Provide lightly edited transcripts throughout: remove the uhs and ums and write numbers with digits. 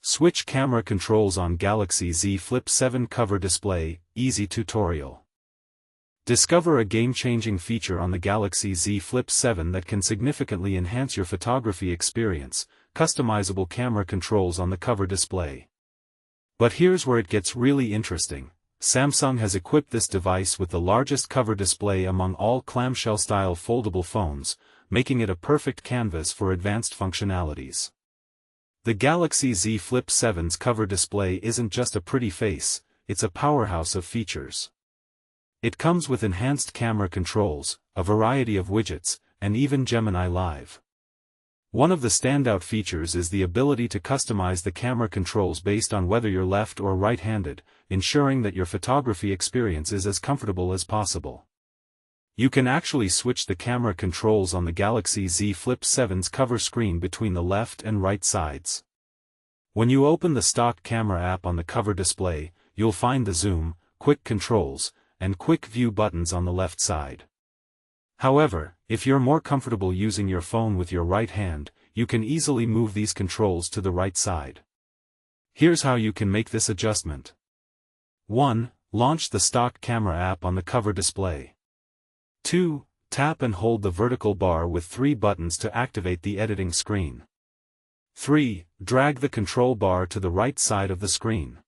Switch camera controls on Galaxy Z Flip 7 cover display, easy tutorial. Discover a game-changing feature on the Galaxy Z Flip 7 that can significantly enhance your photography experience: customizable camera controls on the cover display. But here's where it gets really interesting. Samsung has equipped this device with the largest cover display among all clamshell-style foldable phones, making it a perfect canvas for advanced functionalities. The Galaxy Z Flip 7's cover display isn't just a pretty face, it's a powerhouse of features. It comes with enhanced camera controls, a variety of widgets, and even Gemini Live. One of the standout features is the ability to customize the camera controls based on whether you're left or right-handed, ensuring that your photography experience is as comfortable as possible. You can actually switch the camera controls on the Galaxy Z Flip 7's cover screen between the left and right sides. When you open the stock camera app on the cover display, you'll find the zoom, quick controls, and quick view buttons on the left side. However, if you're more comfortable using your phone with your right hand, you can easily move these controls to the right side. Here's how you can make this adjustment. 1. Launch the stock camera app on the cover display. 2. Tap and hold the vertical bar with 3 buttons to activate the editing screen. 3. Drag the control bar to the right side of the screen.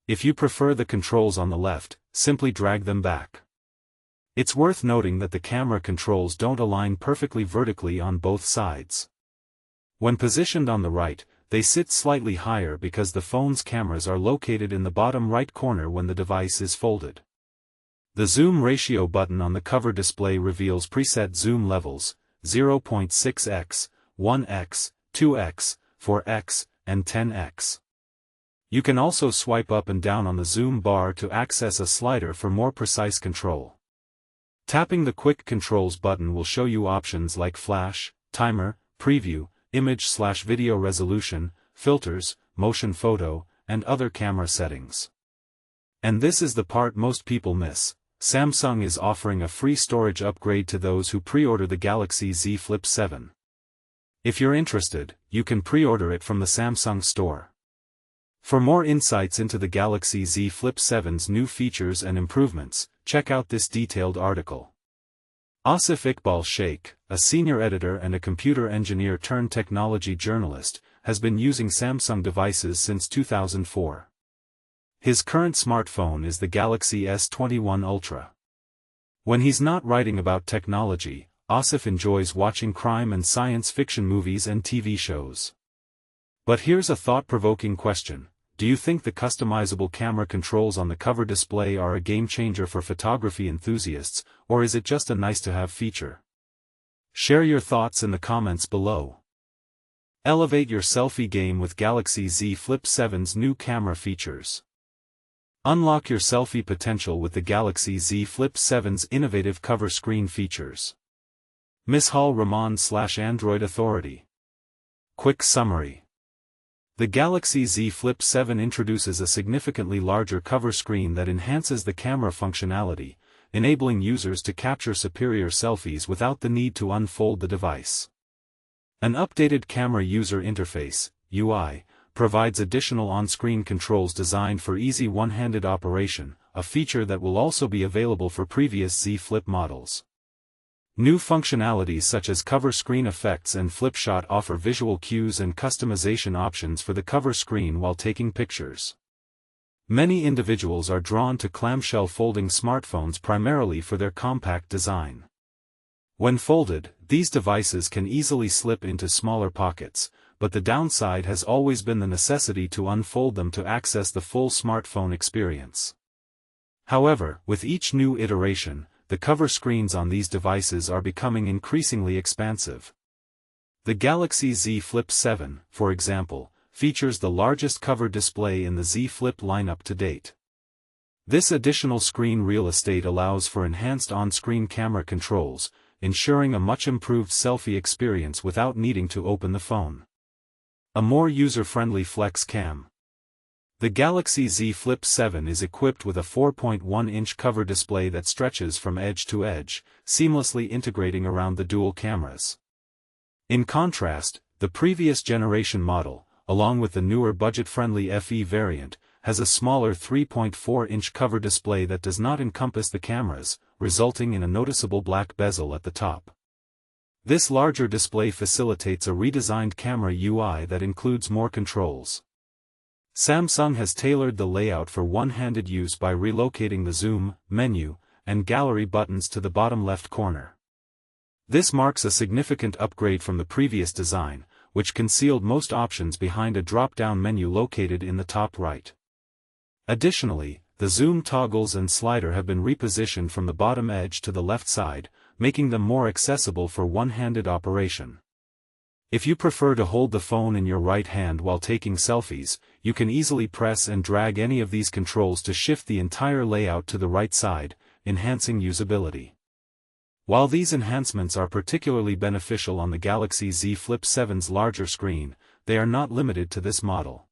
If you prefer the controls on the left, simply drag them back. It's worth noting that the camera controls don't align perfectly vertically on both sides. When positioned on the right, they sit slightly higher because the phone's cameras are located in the bottom right corner when the device is folded. The zoom ratio button on the cover display reveals preset zoom levels: 0.6x, 1x, 2x, 4x, and 10x. You can also swipe up and down on the zoom bar to access a slider for more precise control. Tapping the Quick Controls button will show you options like flash, timer, preview, image/video resolution, filters, motion photo, and other camera settings. And this is the part most people miss. Samsung is offering a free storage upgrade to those who pre-order the Galaxy Z Flip 7. If you're interested, you can pre-order it from the Samsung store. For more insights into the Galaxy Z Flip 7's new features and improvements, check out this detailed article. Asif Iqbal Sheikh, a senior editor and a computer engineer turned technology journalist, has been using Samsung devices since 2004. His current smartphone is the Galaxy S21 Ultra. When he's not writing about technology, Asif enjoys watching crime and science fiction movies and TV shows. But here's a thought-provoking question: do you think the customizable camera controls on the cover display are a game-changer for photography enthusiasts, or is it just a nice-to-have feature? Share your thoughts in the comments below. Elevate your selfie game with Galaxy Z Flip 7's new camera features. Unlock your selfie potential with the Galaxy Z Flip 7's innovative cover screen features. Mishal Rahman/Android Authority. Quick summary. The Galaxy Z Flip 7 introduces a significantly larger cover screen that enhances the camera functionality, enabling users to capture superior selfies without the need to unfold the device. An updated camera user interface, UI, provides additional on-screen controls designed for easy one-handed operation, a feature that will also be available for previous Z Flip models. New functionalities such as cover screen effects and flip shot offer visual cues and customization options for the cover screen while taking pictures. Many individuals are drawn to clamshell folding smartphones primarily for their compact design. When folded, these devices can easily slip into smaller pockets, but the downside has always been the necessity to unfold them to access the full smartphone experience. However, with each new iteration, the cover screens on these devices are becoming increasingly expansive. The Galaxy Z Flip 7, for example, features the largest cover display in the Z Flip lineup to date. This additional screen real estate allows for enhanced on-screen camera controls, ensuring a much improved selfie experience without needing to open the phone. A more user-friendly flex cam. The Galaxy Z Flip 7 is equipped with a 4.1-inch cover display that stretches from edge to edge, seamlessly integrating around the dual cameras. In contrast, the previous generation model, along with the newer budget-friendly FE variant, has a smaller 3.4-inch cover display that does not encompass the cameras, resulting in a noticeable black bezel at the top. This larger display facilitates a redesigned camera UI that includes more controls. Samsung has tailored the layout for one-handed use by relocating the zoom, menu, and gallery buttons to the bottom left corner. This marks a significant upgrade from the previous design, which concealed most options behind a drop-down menu located in the top right. Additionally, the zoom toggles and slider have been repositioned from the bottom edge to the left side, making them more accessible for one-handed operation. If you prefer to hold the phone in your right hand while taking selfies, you can easily press and drag any of these controls to shift the entire layout to the right side, enhancing usability. While these enhancements are particularly beneficial on the Galaxy Z Flip 7's larger screen, they are not limited to this model.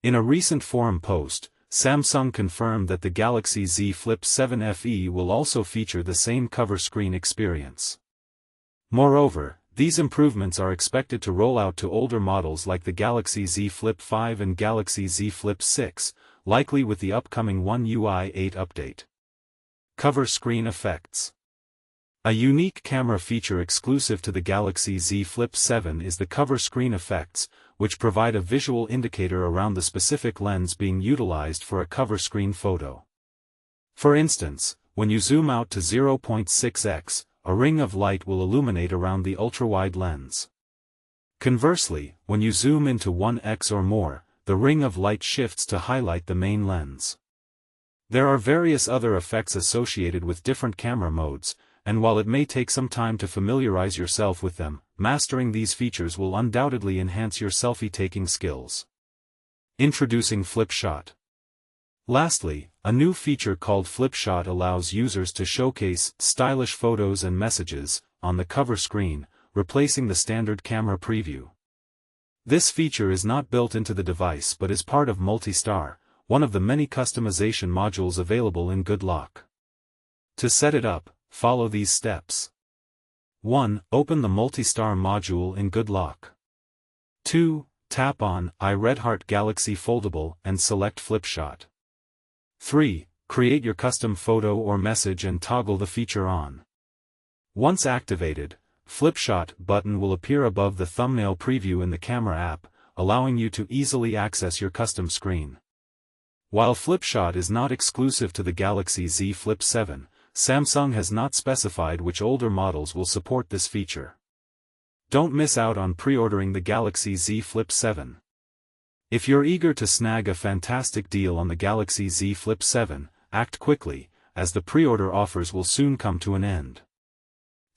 In a recent forum post, Samsung confirmed that the Galaxy Z Flip 7 FE will also feature the same cover screen experience. Moreover, these improvements are expected to roll out to older models like the Galaxy Z Flip 5 and Galaxy Z Flip 6, likely with the upcoming One UI 8 update. Cover screen effects. A unique camera feature exclusive to the Galaxy Z Flip 7 is the cover screen effects, which provide a visual indicator around the specific lens being utilized for a cover screen photo. For instance, when you zoom out to 0.6x, a ring of light will illuminate around the ultra-wide lens. Conversely, when you zoom into 1x or more, the ring of light shifts to highlight the main lens. There are various other effects associated with different camera modes, and while it may take some time to familiarize yourself with them, mastering these features will undoubtedly enhance your selfie-taking skills. Introducing Flip Shot. Lastly, a new feature called Flip Shot allows users to showcase stylish photos and messages on the cover screen, replacing the standard camera preview. This feature is not built into the device but is part of Multi-Star, one of the many customization modules available in Good Lock. To set it up, follow these steps. 1. Open the Multi-Star module in Good Lock. 2. Tap on iRedHeart Galaxy Foldable and select Flip Shot. 3. Create your custom photo or message and toggle the feature on. Once activated, Flip Shot button will appear above the thumbnail preview in the camera app, allowing you to easily access your custom screen. While Flip Shot is not exclusive to the Galaxy Z Flip 7, Samsung has not specified which older models will support this feature. Don't miss out on pre-ordering the Galaxy Z Flip 7. If you're eager to snag a fantastic deal on the Galaxy Z Flip 7, act quickly, as the pre-order offers will soon come to an end.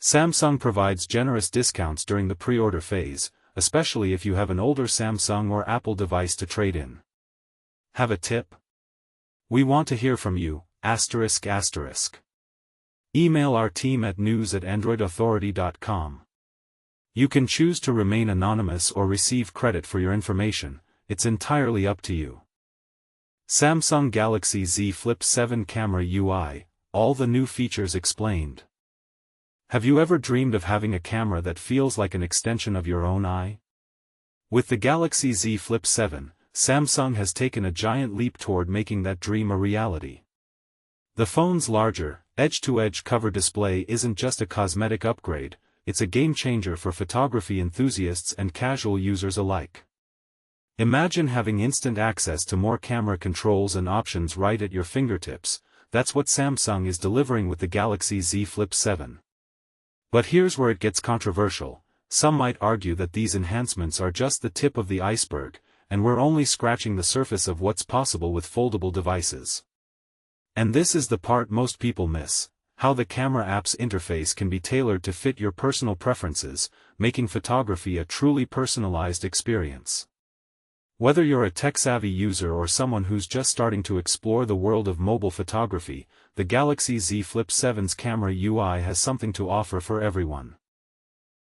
Samsung provides generous discounts during the pre-order phase, especially if you have an older Samsung or Apple device to trade in. Have a tip? We want to hear from you, ***. Email our team at news@androidauthority.com. You can choose to remain anonymous or receive credit for your information, it's entirely up to you. Samsung Galaxy Z Flip 7 Camera UI, all the new features explained. Have you ever dreamed of having a camera that feels like an extension of your own eye? With the Galaxy Z Flip 7, Samsung has taken a giant leap toward making that dream a reality. The phone's larger, edge-to-edge cover display isn't just a cosmetic upgrade, it's a game-changer for photography enthusiasts and casual users alike. Imagine having instant access to more camera controls and options right at your fingertips. That's what Samsung is delivering with the Galaxy Z Flip 7. But here's where it gets controversial. Some might argue that these enhancements are just the tip of the iceberg, and we're only scratching the surface of what's possible with foldable devices. And this is the part most people miss: how the camera app's interface can be tailored to fit your personal preferences, making photography a truly personalized experience. Whether you're a tech-savvy user or someone who's just starting to explore the world of mobile photography, the Galaxy Z Flip 7's camera UI has something to offer for everyone.